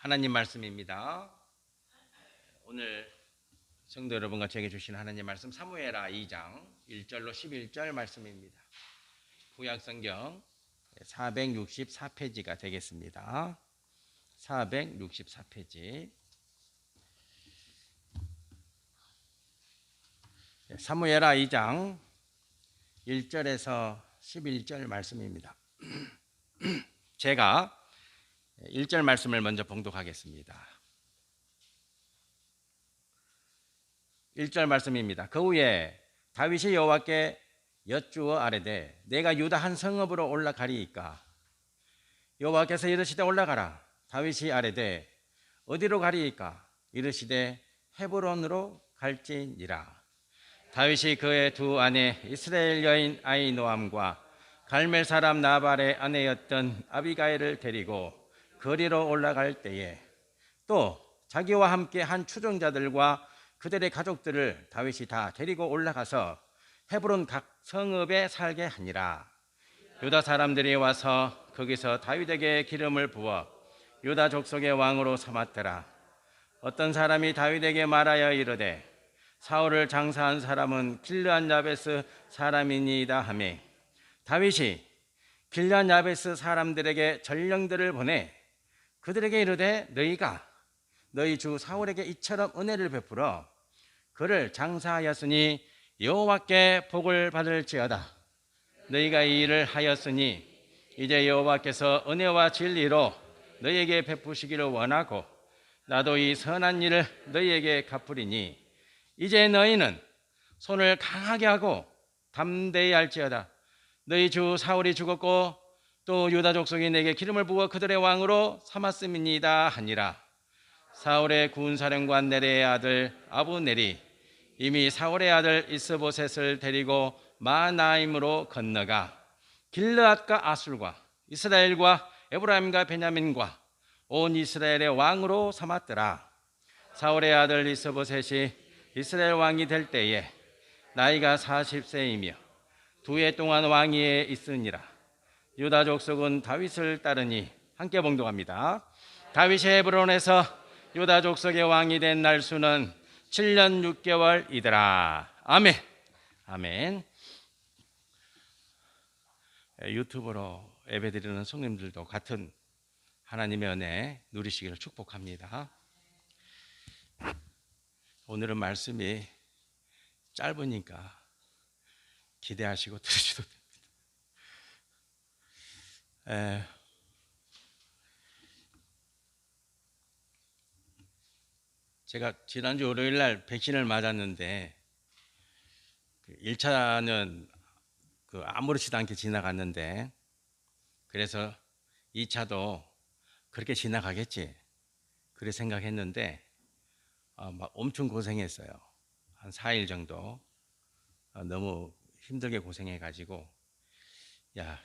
하나님 말씀입니다. 오늘 성도 여러분과 제게 주신 하나님 말씀 사무엘하 2장 1절로 11절 말씀입니다. 구약성경 464페이지가 되겠습니다. 464페이지. 사무엘하 2장 1절에서 11절 말씀입니다. 제가 1절 말씀을 먼저 봉독하겠습니다. 1절 말씀입니다. 그 후에 다윗이 여호와께 여쭈어 아뢰되 내가 유다 한 성읍으로 올라가리이까? 여호와께서 이르시되 올라가라. 다윗이 아뢰되 어디로 가리이까? 이르시되 헤브론으로 갈지니라. 다윗이 그의 두 아내 이스라엘 여인 아히노암과 갈멜 사람 나발의 아내였던 아비가일을 데리고 거리로 올라갈 때에 또 자기와 함께 한 추종자들과 그들의 가족들을 다윗이 다 데리고 올라가서 헤브론 각 성읍에 살게 하니라. 유다 사람들이 와서 거기서 다윗에게 기름을 부어 유다 족속의 왕으로 삼았더라. 어떤 사람이 다윗에게 말하여 이르되 사울을 장사한 사람은 길르앗 야베스 사람이니이다 하매 다윗이 길르앗 야베스 사람들에게 전령들을 보내 그들에게 이르되 너희가 너희 주 사울에게 이처럼 은혜를 베풀어 그를 장사하였으니 여호와께 복을 받을지어다. 너희가 이 일을 하였으니 이제 여호와께서 은혜와 진리로 너희에게 베푸시기를 원하고 나도 이 선한 일을 너희에게 갚으리니 이제 너희는 손을 강하게 하고 담대히 할지어다. 너희 주 사울이 죽었고 또 유다 족속이 내게 기름을 부어 그들의 왕으로 삼았음이니이다 하니라. 사울의 군사령관 네레의 아들 아브넬이 이미 사울의 아들 이스보셋을 데리고 마나임으로 건너가 길르앗과 아술과 이스라엘과 에브라임과 베냐민과 온 이스라엘의 왕으로 삼았더라. 사울의 아들 이스보셋이 이스라엘 왕이 될 때에 나이가 40세이며 2해 동안 왕위에 있으니라. 유다 족속은 다윗을 따르니 함께 봉독합니다. 다윗이 헤브론에서 유다 족속의 왕이 된 날수는 7년 6개월이더라. 아멘. 아멘. 유튜브로 예배드리는 성님들도 같은 하나님의 은혜 누리시기를 축복합니다. 오늘은 말씀이 짧으니까 기대하시고 들으셔도 됩니다. 제가 지난주 월요일 날 백신을 맞았는데 1차는 아무렇지도 않게 지나갔는데 그래서 2차도 그렇게 지나가겠지 그렇게 생각했는데 막 엄청 고생했어요. 한 4일 정도 너무 힘들게 고생해가지고 야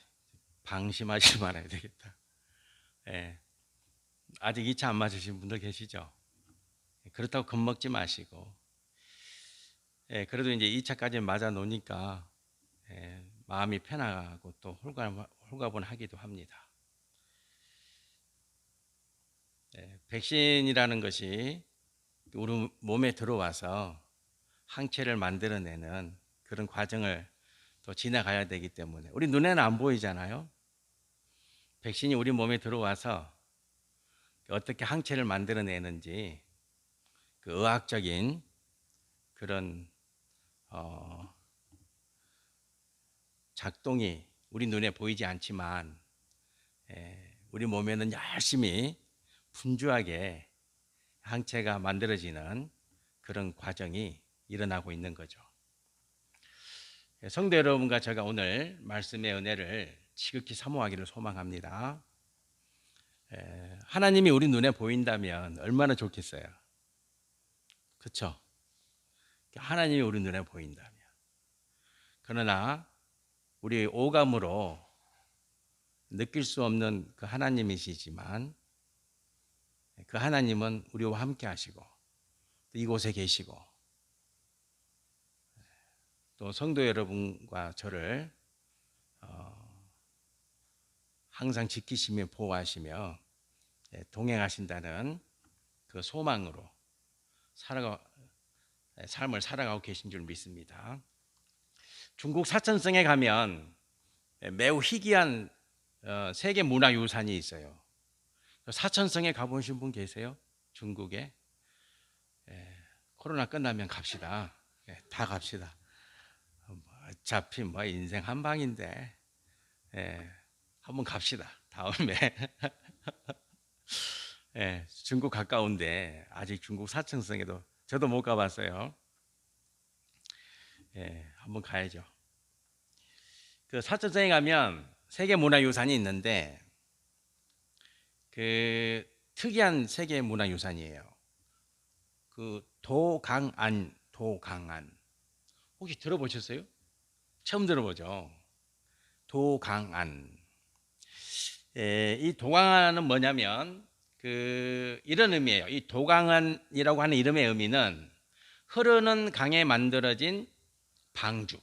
방심하지 말아야 되겠다. 아직 2차 안 맞으신 분들 계시죠? 그렇다고 겁먹지 마시고 그래도 이제 2차까지 맞아 놓으니까 마음이 편하고 또 홀가분하기도 합니다. 백신이라는 것이 우리 몸에 들어와서 항체를 만들어내는 그런 과정을 또 지나가야 되기 때문에 우리 눈에는 안 보이잖아요. 백신이 우리 몸에 들어와서 어떻게 항체를 만들어내는지 그 의학적인 그런 작동이 우리 눈에 보이지 않지만 우리 몸에는 열심히 분주하게 항체가 만들어지는 그런 과정이 일어나고 있는 거죠. 성도 여러분과 제가 오늘 말씀의 은혜를 지극히 사모하기를 소망합니다. 하나님이 우리 눈에 보인다면 얼마나 좋겠어요. 그렇죠? 하나님이 우리 눈에 보인다면. 그러나 우리 오감으로 느낄 수 없는 그 하나님이시지만 그 하나님은 우리와 함께 하시고 이곳에 계시고 또 성도 여러분과 저를 항상 지키시며 보호하시며 동행하신다는 그 소망으로 삶을 살아가고 계신 줄 믿습니다. 중국 사천성에 가면 매우 희귀한 세계 문화유산이 있어요. 사천성에 가보신 분 계세요? 중국에? 코로나 끝나면 갑시다. 다 갑시다. 어차피 뭐 인생 한 방인데 한번 갑시다. 다음에 중국 가까운데 아직 중국 사천성에도 저도 못 가봤어요. 한번 가야죠. 그 사천성에 가면 세계문화유산이 있는데 그 특이한 세계문화유산이에요. 그 도강안 혹시 들어보셨어요? 처음 들어보죠. 도강안. 이 도강안은 뭐냐면 이런 의미예요. 이 도강안이라고 하는 이름의 의미는 흐르는 강에 만들어진 방죽.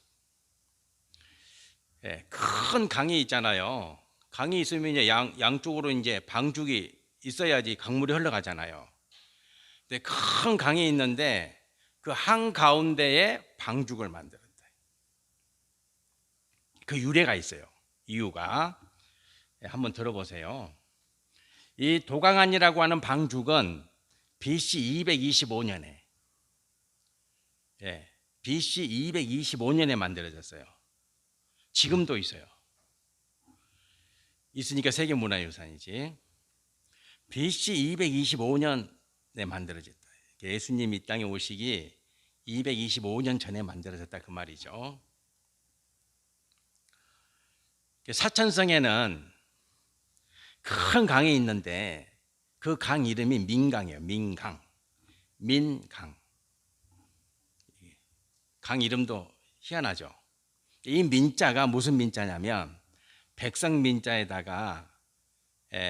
큰 강이 있잖아요. 강이 있으면 이제 양쪽으로 이제 방죽이 있어야지 강물이 흘러가잖아요. 근데 큰 강이 있는데 그 한 가운데에 방죽을 만들었다. 그 유래가 있어요. 이유가 한번 들어보세요. 이 도강안이라고 하는 방죽은 BC 225년에 BC 225년에 만들어졌어요. 지금도 있어요. 있으니까 세계문화유산이지. BC 225년에 만들어졌다. 예수님이 이 땅에 오시기 225년 전에 만들어졌다 그 말이죠. 사천성에는 큰 강이 있는데 그 강 이름이 민강이에요. 민강. 강 이름도 희한하죠. 이 민자가 무슨 민자냐면 백성민자에다가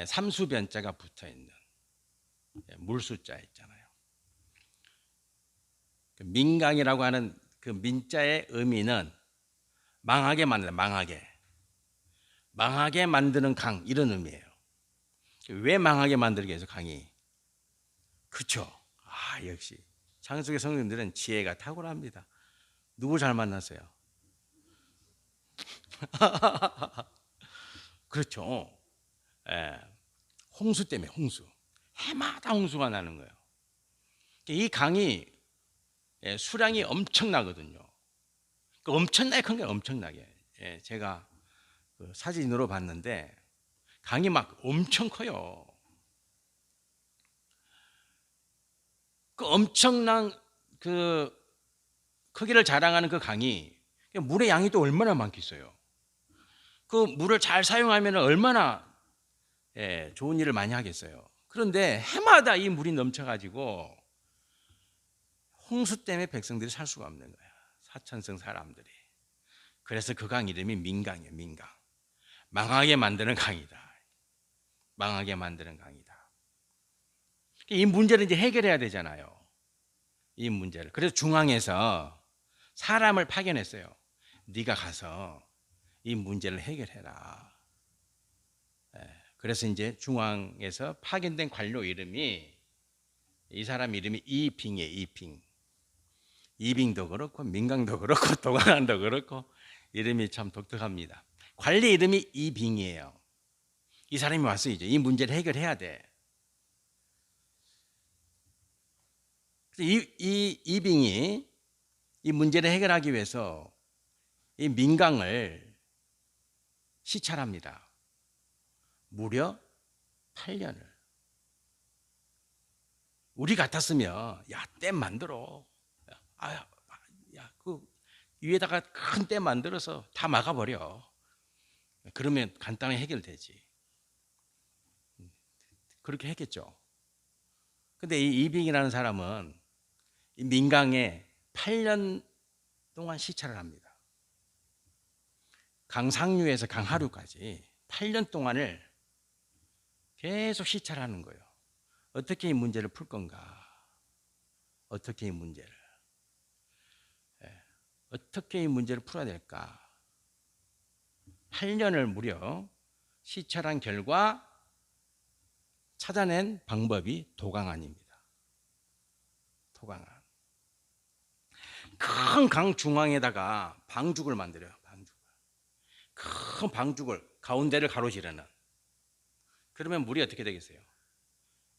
삼수변자가 붙어있는 물수자 있잖아요. 민강이라고 하는 그 민자의 의미는 망하게 만드는, 망하게 만드는 강, 이런 의미예요. 왜 망하게 만들게 해서 강이? 그쵸? 역시 창세기 성도님들은 지혜가 탁월합니다. 누구 잘 만났어요? 그렇죠. 홍수 때문에 해마다 홍수가 나는 거예요. 이 강이 수량이 엄청나거든요. 엄청나게 큰 거예요. 엄청나게. 제가 사진으로 봤는데 강이 막 엄청 커요. 그 엄청난 그 크기를 자랑하는 그 강이 물의 양이 또 얼마나 많겠어요. 그 물을 잘 사용하면 얼마나 좋은 일을 많이 하겠어요. 그런데 해마다 이 물이 넘쳐가지고 홍수 때문에 백성들이 살 수가 없는 거야. 사천성 사람들이. 그래서 그 강 이름이 민강이에요. 민강. 망하게 만드는 강이다. 망하게 만드는 강이다. 이 문제를 이제 해결해야 되잖아요. 이 문제를. 그래서 중앙에서 사람을 파견했어요. 네가 가서 이 문제를 해결해라. 그래서 이제 중앙에서 파견된 관료 이름이, 이 사람 이름이 이빙이에요. 이빙. 이빙도 그렇고 민강도 그렇고 도강안도 그렇고 이름이 참 독특합니다. 관리 이름이 이빙이에요. 이 사람이 와서 이제 이 문제를 해결해야 돼. 이빙이 이 문제를 해결하기 위해서 이 민강을 시찰합니다. 무려 8년을. 우리 같았으면 댐 만들어. 그 위에다가 큰 댐 만들어서 다 막아버려. 그러면 간단하게 해결되지. 그렇게 했겠죠. 근데 이 이빙이라는 사람은 이 민강에 8년 동안 시찰을 합니다. 강상류에서 강하류까지 8년 동안을 계속 시찰하는 거예요. 어떻게 이 문제를 풀 건가? 어떻게 이 문제를 풀어야 될까? 8년을 무려 시찰한 결과 찾아낸 방법이 도강안입니다. 도강안. 큰 강 중앙에다가 방죽을 만들어요. 방죽을. 큰 방죽을 가운데를 가로지르는. 그러면 물이 어떻게 되겠어요?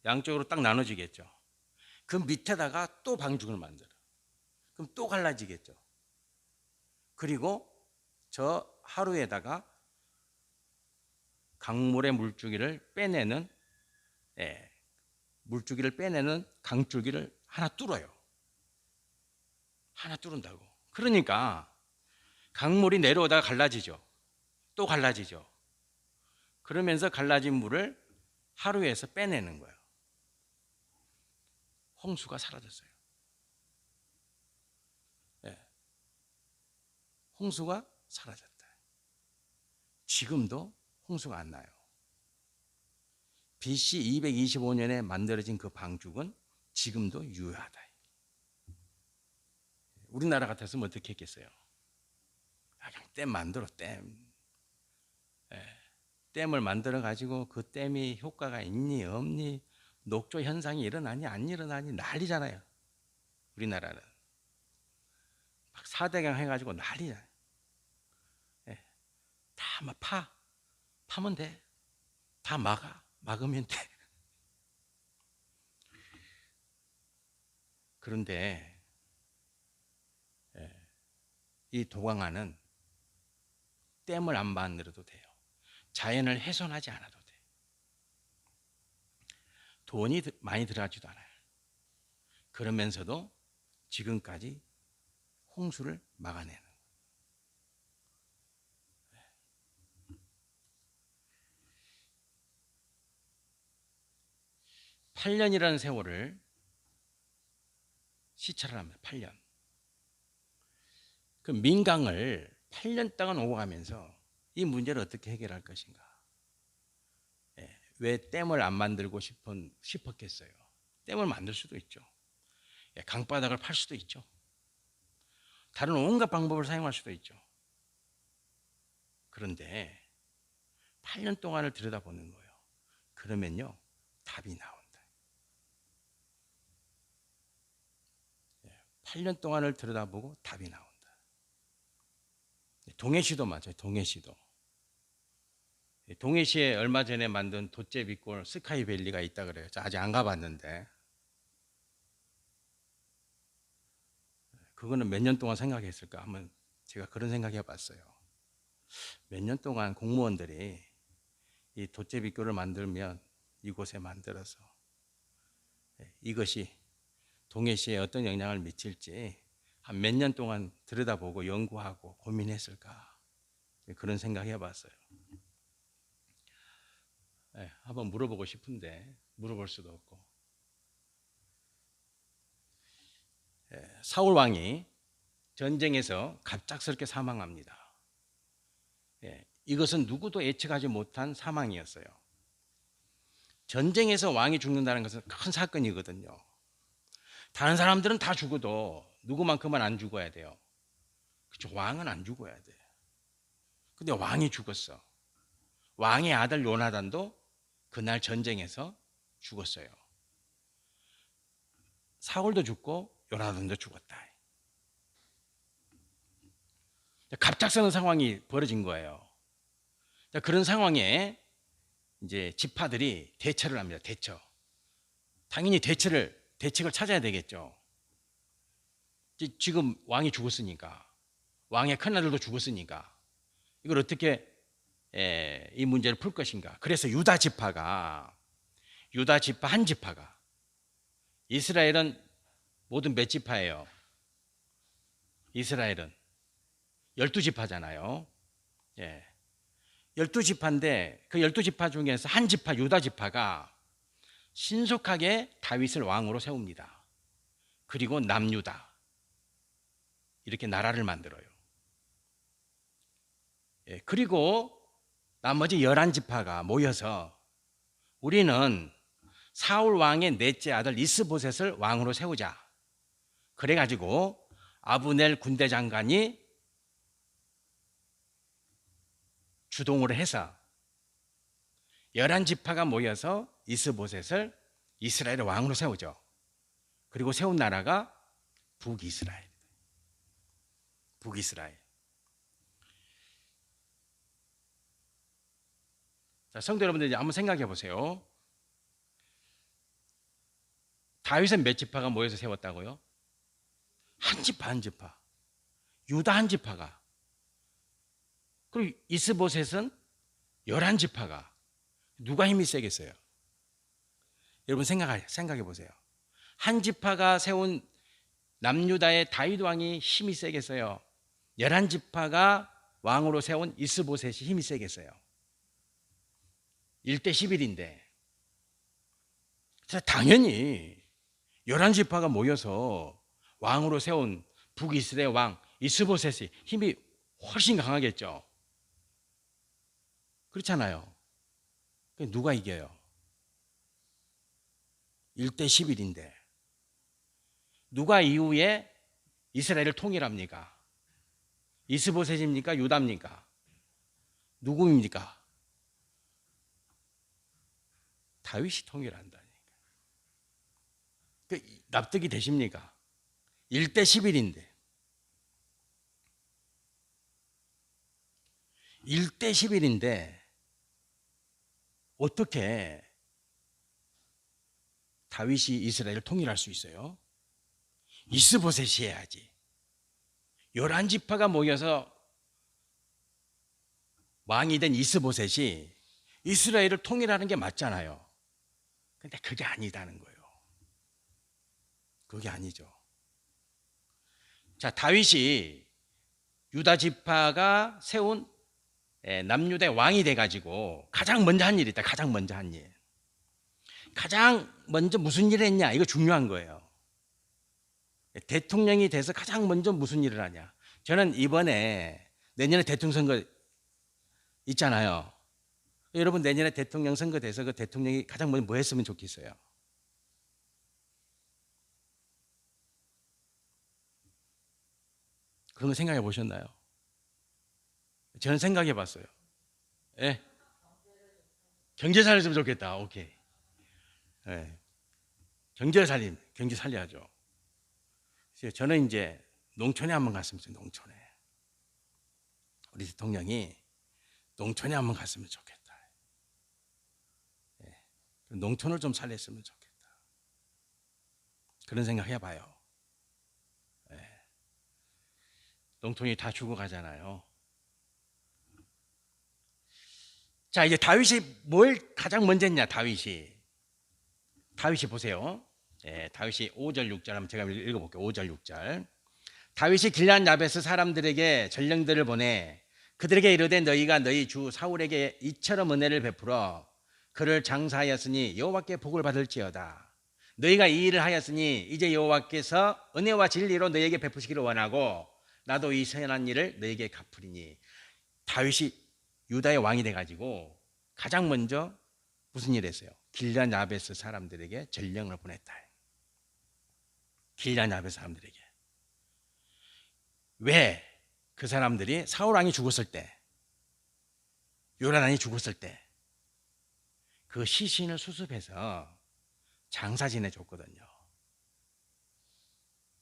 양쪽으로 딱 나눠지겠죠. 그 밑에다가 또 방죽을 만들어. 그럼 또 갈라지겠죠. 그리고 저 하루에다가 강물의 물줄기를 빼내는 물줄기를 빼내는 강줄기를 하나 뚫어요. 하나 뚫은다고. 그러니까 강물이 내려오다가 갈라지죠. 또 갈라지죠. 그러면서 갈라진 물을 하루에서 빼내는 거예요. 홍수가 사라졌어요. 홍수가 사라졌다. 지금도 홍수가 안 나요. BC 225년에 만들어진 그 방죽은 지금도 유효하다. 우리나라 같았으면 어떻게 했겠어요? 그냥 댐 만들어, 댐. 댐을 만들어 가지고 그 댐이 효과가 있니 없니, 녹조 현상이 일어나니 안 일어나니 난리잖아요. 우리나라는 막 4대강 해가지고 난리잖아요. 다 막 파면 돼. 다 막으면 돼. 그런데 이 도강안은 댐을 안 만들어도 돼요. 자연을 훼손하지 않아도 돼. 돈이 많이 들어가지도 않아요. 그러면서도 지금까지 홍수를 막아내는. 8년이라는 세월을 시찰을 합니다. 8년. 그 민강을 8년 동안 오고 가면서 이 문제를 어떻게 해결할 것인가. 왜 댐을 안 만들고 싶었겠어요? 댐을 만들 수도 있죠. 강바닥을 팔 수도 있죠. 다른 온갖 방법을 사용할 수도 있죠. 그런데 8년 동안을 들여다보는 거예요. 그러면요, 답이 나온다. 8년 동안을 들여다보고 답이 나온다. 동해시도 맞아요. 동해시도. 동해시에 얼마 전에 만든 돛제비골 스카이밸리가 있다 그래요. 아직 안 가봤는데 그거는 몇 년 동안 생각했을까? 한번 제가 그런 생각해 봤어요. 몇 년 동안 공무원들이 이 돛제비골을 만들면 이곳에 만들어서 이것이 동해시에 어떤 영향을 미칠지 한 몇 년 동안 들여다보고 연구하고 고민했을까? 그런 생각해 봤어요. 한번 물어보고 싶은데 물어볼 수도 없고. 사울 왕이 전쟁에서 갑작스럽게 사망합니다. 이것은 누구도 예측하지 못한 사망이었어요. 전쟁에서 왕이 죽는다는 것은 큰 사건이거든요. 다른 사람들은 다 죽어도 누구만큼은 안 죽어야 돼요. 그렇죠? 왕은 안 죽어야 돼. 근데 왕이 죽었어. 왕의 아들 요나단도 그날 전쟁에서 죽었어요. 사울도 죽고 요나단도 죽었다. 갑작스러운 상황이 벌어진 거예요. 그런 상황에 이제 지파들이 대처를 합니다. 대처. 당연히 대책을 찾아야 되겠죠. 지금 왕이 죽었으니까, 왕의 큰아들도 죽었으니까 이걸 어떻게 이 문제를 풀 것인가. 그래서 유다 지파 한 지파가, 이스라엘은 모든 몇 지파예요? 이스라엘은 12지파잖아요. 12지파인데 그 12지파 중에서 한 지파, 유다 지파가 신속하게 다윗을 왕으로 세웁니다. 그리고 남유다 이렇게 나라를 만들어요. 그리고 나머지 11지파가 모여서 우리는 사울 왕의 넷째 아들 이스보셋을 왕으로 세우자. 그래가지고 아브넬 군대 장관이 주동을 해서 11지파가 모여서 이스보셋을 이스라엘의 왕으로 세우죠. 그리고 세운 나라가 북이스라엘. 북이스라엘. 자, 성도 여러분들 이제 한번 생각해 보세요. 다윗은 몇 지파가 모여서 세웠다고요? 한 지파 한 지파. 유다 한 지파가. 그리고 이스보셋은 11지파가. 누가 힘이 세겠어요? 여러분 생각해 보세요. 한 지파가 세운 남유다의 다윗 왕이 힘이 세겠어요? 11지파가 왕으로 세운 이스보셋이 힘이 세겠어요? 1대 11인데 당연히 11지파가 모여서 왕으로 세운 북이스라엘 왕 이스보셋이 힘이 훨씬 강하겠죠. 그렇잖아요. 누가 이겨요? 1대 11인데 누가 이후에 이스라엘을 통일합니까? 이스보셋입니까? 유다입니까? 누구입니까? 다윗이 통일한다니까. 납득이 되십니까? 1대 11인데 1대 11인데 어떻게 다윗이 이스라엘을 통일할 수 있어요? 이스보셋이 해야지. 11지파가 모여서 왕이 된 이스보셋이 이스라엘을 통일하는 게 맞잖아요. 근데 그게 아니다는 거예요. 그게 아니죠. 자, 다윗이 유다 지파가 세운 남유대 왕이 돼가지고 가장 먼저 한 일이 있다. 가장 먼저 한 일. 가장 먼저 무슨 일을 했냐? 이거 중요한 거예요. 대통령이 돼서 가장 먼저 무슨 일을 하냐? 저는 이번에 내년에 대통령 선거 있잖아요. 여러분 내년에 대통령 선거 돼서 그 대통령이 가장 먼저 뭐 했으면 좋겠어요? 그런 거 생각해 보셨나요? 저는 생각해 봤어요. 예. 경제 살렸으면 좋겠다. 오케이. 예. 경제 살려야죠. 저는 이제 농촌에 한번 갔으면 좋겠어요. 농촌에. 우리 대통령이 농촌에 한번 갔으면 좋겠다. 예. 농촌을 좀 살렸으면 좋겠다. 그런 생각 해봐요. 예. 농촌이 다 죽어가잖아요. 자, 이제 다윗이 뭘 가장 먼저 했냐? 다윗이 보세요. 예, 다윗이 5절 6절 한번 제가 읽어볼게요. 5절 6절. 다윗이 길앗 야베스 사람들에게 전령들을 보내 그들에게 이르되 너희가 너희 주 사울에게 이처럼 은혜를 베풀어 그를 장사하였으니 여호와께 복을 받을지어다. 너희가 이 일을 하였으니 이제 여호와께서 은혜와 진리로 너희에게 베푸시기를 원하고 나도 이 선한 일을 너희에게 갚으리니. 다윗이 유다의 왕이 돼가지고 가장 먼저 무슨 일을 했어요? 길앗 야베스 사람들에게 전령을 보냈다. 길앗 야베스 사람들에게. 왜? 그 사람들이 사울 왕이 죽었을 때, 요나단이 죽었을 때 그 시신을 수습해서 장사 지내줬거든요.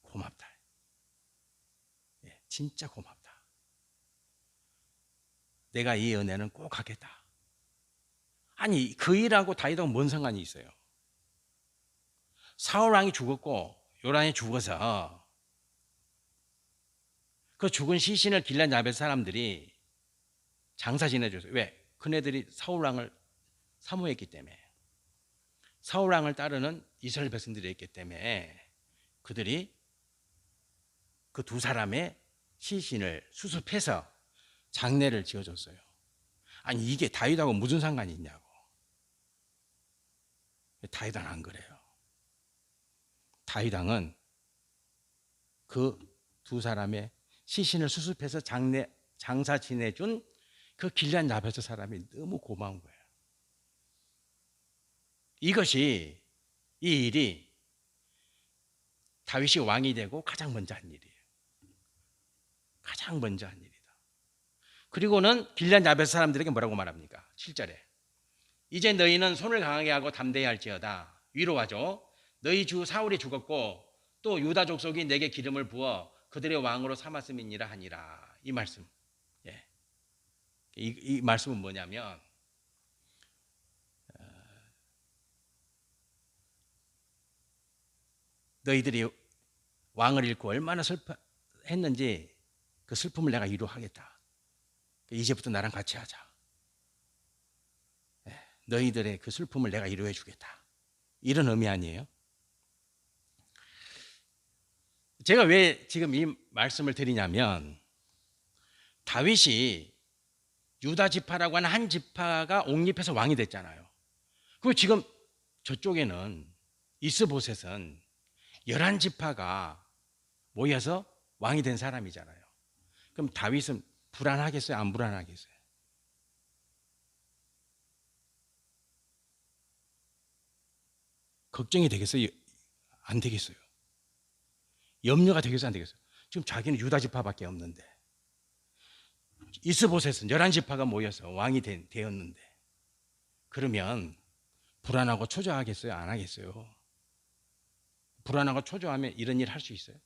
고맙다. 예, 진짜 고맙다. 내가 이 은혜는 꼭 하겠다. 아니, 그 일하고 다윗하고 뭔 상관이 있어요? 사울 왕이 죽었고 요나단이 죽어서 그 죽은 시신을 길앗 야베스 사람들이 장사 지내줬어요. 왜? 그네들이 사울 왕을 사모했기 때문에, 사울 왕을 따르는 이스라엘 백성들이었기 때문에 그들이 그 두 사람의 시신을 수습해서 장례를 지어줬어요. 아니, 이게 다윗하고 무슨 상관이 있냐고. 다윗은 안 그래요. 다윗왕은 그 두 사람의 시신을 수습해서 장사 지내준 그 길앗 야베스 사람이 너무 고마운 거예요. 이 일이 다윗이 왕이 되고 가장 먼저 한 일이에요. 가장 먼저 한 일이다. 그리고는 길앗 야베스 사람들에게 뭐라고 말합니까? 7절에 이제 너희는 손을 강하게 하고 담대히 할지어다. 위로하죠. 너희 주 사울이 죽었고 또 유다 족속이 내게 기름을 부어 그들의 왕으로 삼았음이니라 하니라. 이 말씀. 예. 이 말씀은 뭐냐면 너희들이 왕을 잃고 얼마나 슬퍼했는지 그 슬픔을 내가 위로하겠다. 이제부터 나랑 같이 하자. 너희들의 그 슬픔을 내가 위로해 주겠다. 이런 의미 아니에요? 제가 왜 지금 이 말씀을 드리냐면 다윗이 유다 지파라고 하는 한 지파가 옹립해서 왕이 됐잖아요. 그리고 지금 저쪽에는 이스보셋은 11지파가 모여서 왕이 된 사람이잖아요. 그럼 다윗은 불안하겠어요? 안 불안하겠어요? 걱정이 되겠어요? 안 되겠어요? 염려가 되겠어요? 안 되겠어요? 지금 자기는 유다 지파밖에 없는데 이스보셋은 11지파가 모여서 왕이 되었는데 그러면 불안하고 초조하겠어요? 안 하겠어요? 불안하고 초조하면 이런 일 할 수 있어요?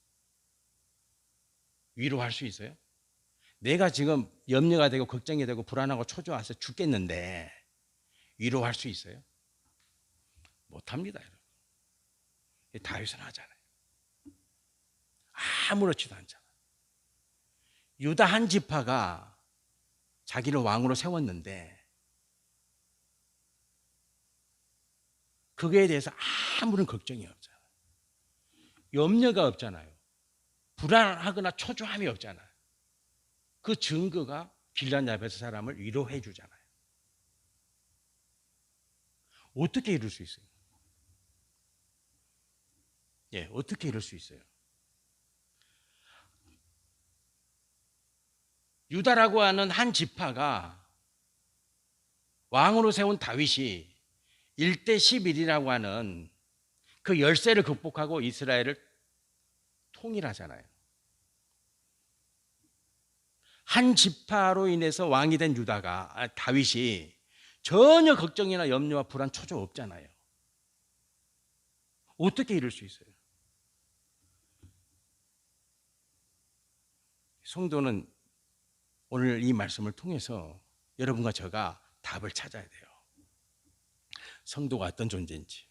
위로할 수 있어요? 내가 지금 염려가 되고 걱정이 되고 불안하고 초조해서 죽겠는데 위로할 수 있어요? 못합니다, 여러분. 다윗은 하잖아요. 아무렇지도 않잖아요. 유다 한 지파가 자기를 왕으로 세웠는데 그거에 대해서 아무런 걱정이 없잖아요. 염려가 없잖아요. 불안하거나 초조함이 없잖아요. 그 증거가 길앗 야베스 사람을 위로해 주잖아요. 어떻게 이룰 수 있어요? 예, 어떻게 이룰 수 있어요? 유다라고 하는 한 지파가 왕으로 세운 다윗이 1대 11이라고 하는 그 열세를 극복하고 이스라엘을 통일하잖아요. 한 지파로 인해서 왕이 된 다윗이 전혀 걱정이나 염려와 불안, 초조 없잖아요. 어떻게 이룰 수 있어요? 성도는 오늘 이 말씀을 통해서 여러분과 제가 답을 찾아야 돼요. 성도가 어떤 존재인지,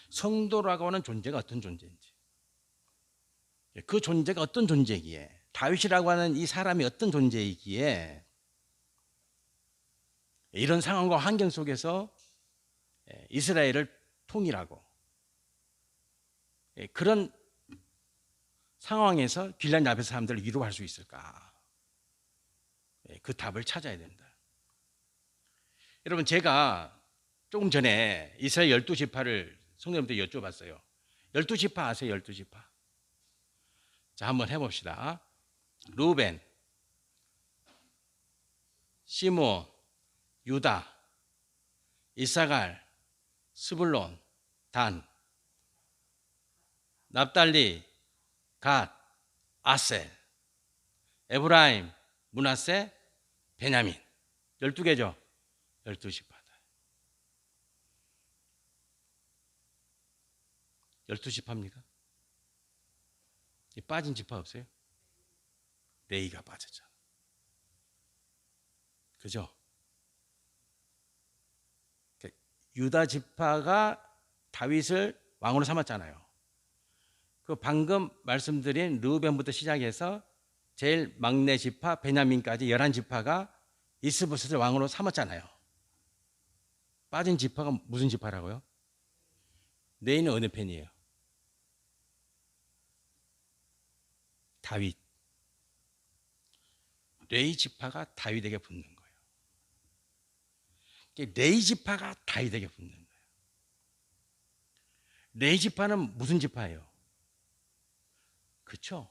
성도라고 하는 존재가 어떤 존재인지, 그 존재가 어떤 존재이기에, 다윗이라고 하는 이 사람이 어떤 존재이기에 이런 상황과 환경 속에서 이스라엘을 통일하고 그런 상황에서 길앗 야베스 사람들을 위로할 수 있을까? 그 답을 찾아야 된다. 여러분, 제가 조금 전에 이스라엘 12지파를 성도님들께 여쭤봤어요. 12지파 아세요? 12지파. 자, 한번 해봅시다. 루벤, 시므온, 유다, 이사갈, 스불론, 단, 납달리, 갓, 아셀, 에브라임, 므낫세, 베냐민. 12개죠. 12지파다. 12지파입니까? 빠진 지파 없어요? 레이가 빠졌잖아. 그죠? 유다 지파가 다윗을 왕으로 삼았잖아요. 그 방금 말씀드린 르우벤부터 시작해서 제일 막내 지파 베냐민까지 11지파가 이스보셋을 왕으로 삼았잖아요. 빠진 지파가 무슨 지파라고요? 레이는 어느 편이에요? 다윗. 레이 지파가 다윗에게 붙는 거예요. 레이 지파가 다윗에게 붙는 거예요. 레이 지파는 무슨 지파예요? 그렇죠?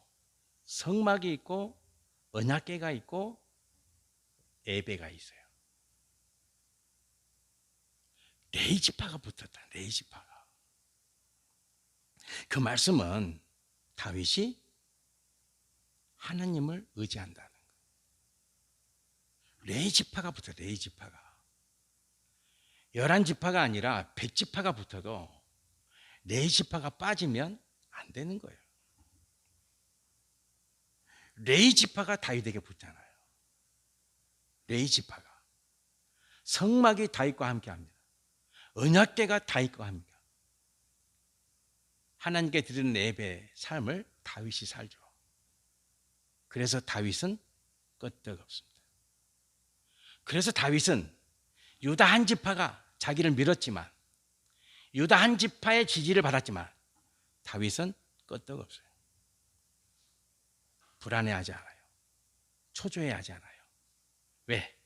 성막이 있고 언약궤가 있고 예배가 있어요. 레이 지파가 붙었다. 레이 지파가. 그 말씀은 다윗이 하나님을 의지한다는 거예요. 레이 지파가 붙어. 레이 지파가. 11지파가 아니라 100지파가 붙어도 4지파가 빠지면 안 되는 거예요. 레위 지파가 다윗에게 붙잖아요. 레위 지파가 성막이 다윗과 함께합니다. 언약궤가 다윗과 함께. 하나님께 드리는 예배의 삶을 다윗이 살죠. 그래서 다윗은 끄떡없습니다. 그래서 다윗은 유다 한 지파가 자기를 밀었지만, 유다 한 지파의 지지를 받았지만 다윗은 끄떡없어요. 불안해하지 않아요. 초조해하지 않아요. 왜?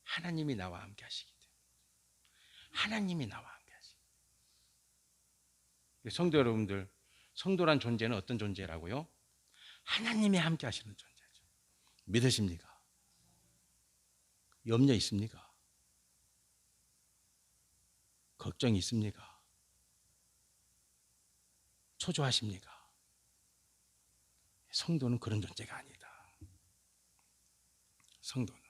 하나님이 나와 함께 하시기 때문에. 하나님이 나와 함께 하시기 때문에. 성도 여러분들, 성도란 존재는 어떤 존재라고요? 하나님이 함께 하시는 존재죠. 믿으십니까? 염려 있습니까? 걱정이 있습니까? 초조하십니까? 성도는 그런 존재가 아니다. 성도는.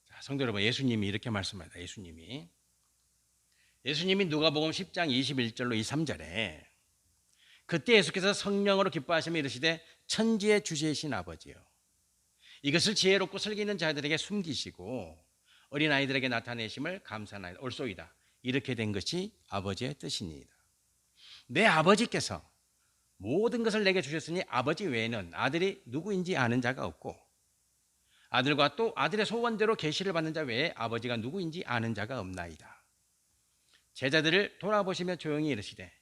자, 성도 여러분, 예수님이 이렇게 말씀합니다. 예수님이 누가복음 10장 21절로 23절에 그때 예수께서 성령으로 기뻐하시며 이르시되 천지의 주제이신 아버지여, 이것을 지혜롭고 설기 있는 자들에게 숨기시고 어린아이들에게 나타내심을 감사하나이다. 옳소이다. 이렇게 된 것이 아버지의 뜻이니이다. 내 아버지께서 모든 것을 내게 주셨으니 아버지 외에는 아들이 누구인지 아는 자가 없고 아들과 또 아들의 소원대로 계시를 받는 자 외에 아버지가 누구인지 아는 자가 없나이다. 제자들을 돌아보시며 조용히 이르시되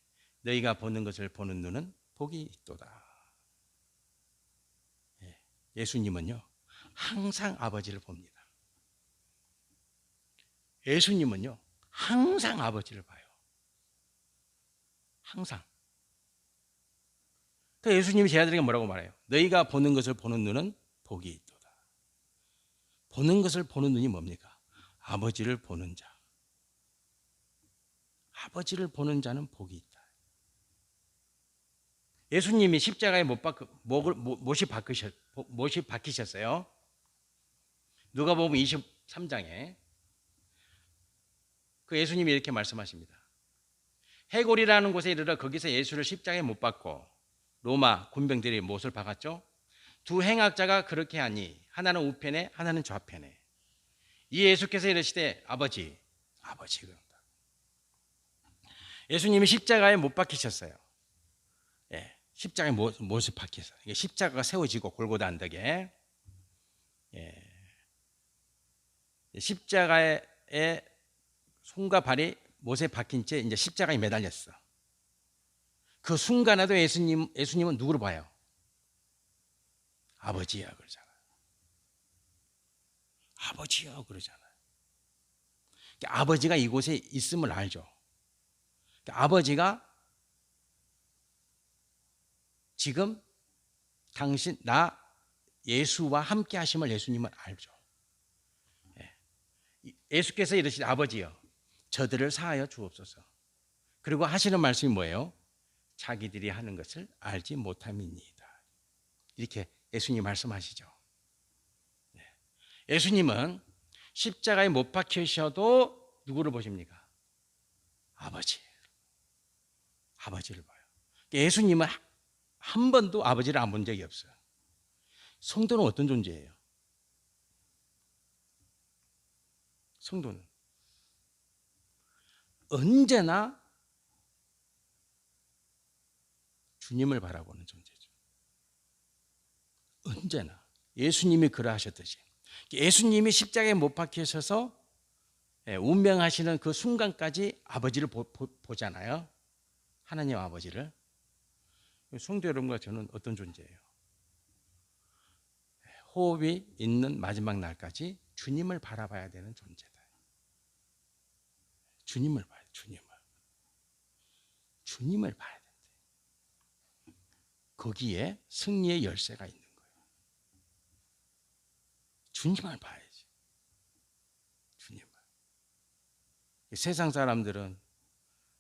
너희가 보는 것을 보는 눈은 복이 있도다. 예수님은요 항상 아버지를 봅니다. 예수님은요 항상 아버지를 봐요. 항상. 그러니까 예수님이 제자들에게 뭐라고 말해요? 너희가 보는 것을 보는 눈은 복이 있도다. 보는 것을 보는 눈이 뭡니까? 아버지를 보는 자. 아버지를 보는 자는 복이 있다. 예수님이 십자가에 못이 박히셨어요. 누가복음 23장에 그 예수님이 이렇게 말씀하십니다. 해골이라는 곳에 이르러 거기서 예수를 십자가에 못 박고 로마 군병들이 못을 박았죠. 두 행악자가 그렇게 하니 하나는 우편에 하나는 좌편에. 이 예수께서 이르시되 아버지 그런다. 예수님이 십자가에 못 박히셨어요. 십자가에 못을 박혀서 십자가가 세워지고 골고다 언덕에 십자가에 손과 발이 못에 박힌 채 이제 십자가에 매달렸어. 그 순간에도 예수님은 누구를 봐요? 아버지야 그러잖아요. 아버지야 그러잖아요. 그러니까 아버지가 이곳에 있음을 알죠. 그러니까 아버지가 지금 당신 나 예수와 함께 하심을 예수님은 알죠. 예수께서 이르시되 아버지여 저들을 사하여 주옵소서. 그리고 하시는 말씀이 뭐예요? 자기들이 하는 것을 알지 못함이니이다. 이렇게 예수님이 말씀하시죠. 예수님은 십자가에 못 박히셔도 누구를 보십니까? 아버지를 봐요. 예수님은 한 번도 아버지를 안 본 적이 없어요. 성도는 어떤 존재예요? 성도는 언제나 주님을 바라보는 존재죠. 언제나. 예수님이 그러하셨듯이. 예수님이 십자가에 못 박히셔서 운명하시는 그 순간까지 아버지를 보잖아요. 하나님 아버지를. 성도 여러분과 저는 어떤 존재예요? 호흡이 있는 마지막 날까지 주님을 바라봐야 되는 존재다. 주님을 봐야 돼. 주님을 봐야 된다. 거기에 승리의 열쇠가 있는 거예요. 주님을 봐야지. 주님을. 세상 사람들은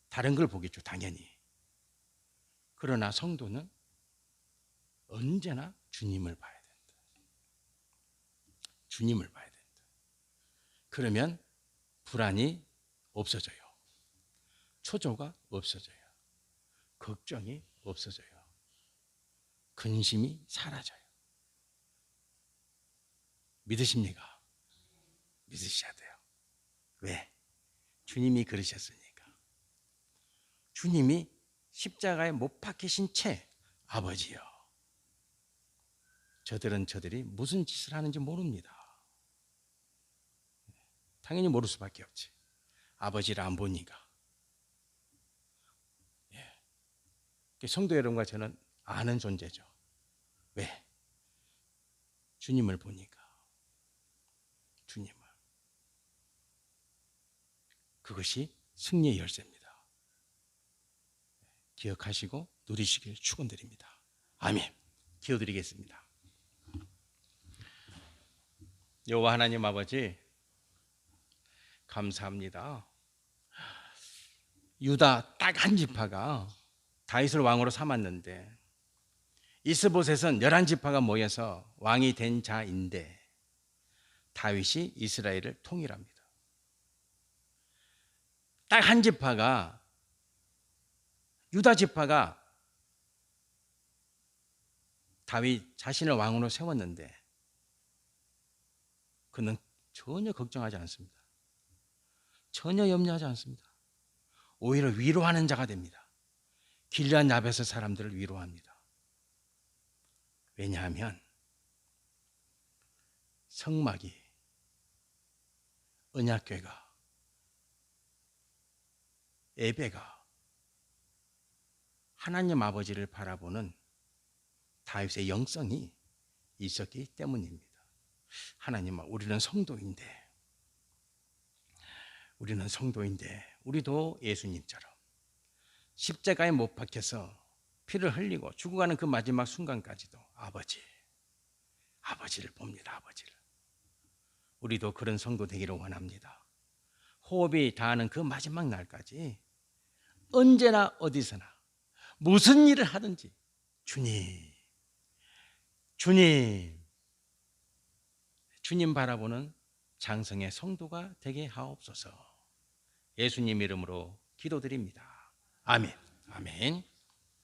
다른 걸 보겠죠, 당연히. 그러나 성도는 언제나 주님을 봐야 된다. 주님을 봐야 된다. 그러면 불안이 없어져요. 초조가 없어져요. 걱정이 없어져요. 근심이 사라져요. 믿으십니까? 믿으셔야 돼요. 왜? 주님이 그러셨으니까. 주님이 십자가에 못 박히신 채 아버지요, 저들이 무슨 짓을 하는지 모릅니다. 당연히 모를 수밖에 없지. 아버지를 안 보니까. 성도 여러분과 저는 아는 존재죠. 왜? 주님을 보니까. 주님을. 그것이 승리의 열쇠입니다. 기억하시고 누리시길 축원드립니다. 아멘. 기도드리겠습니다. 여호와 하나님 아버지, 감사합니다. 유다 딱 한 지파가 다윗을 왕으로 삼았는데 이스보셋은 11지파가 모여서 왕이 된 자인데 다윗이 이스라엘을 통일합니다. 딱 한 지파가, 유다 지파가 다윗 자신을 왕으로 세웠는데 그는 전혀 걱정하지 않습니다. 전혀 염려하지 않습니다. 오히려 위로하는 자가 됩니다. 길앗 야베스 사람들을 위로합니다. 왜냐하면 성막이, 언약궤가, 예배가 하나님 아버지를 바라보는 다윗의 영성이 있었기 때문입니다. 하나님, 우리는 성도인데 우리도 예수님처럼 십자가에 못 박혀서 피를 흘리고 죽어가는 그 마지막 순간까지도 아버지를 봅니다. 아버지를. 우리도 그런 성도 되기를 원합니다. 호흡이 다하는 그 마지막 날까지 언제나 어디서나 무슨 일을 하든지 주님 바라보는 장성의 성도가 되게 하옵소서. 예수님 이름으로 기도드립니다. 아멘. 아멘.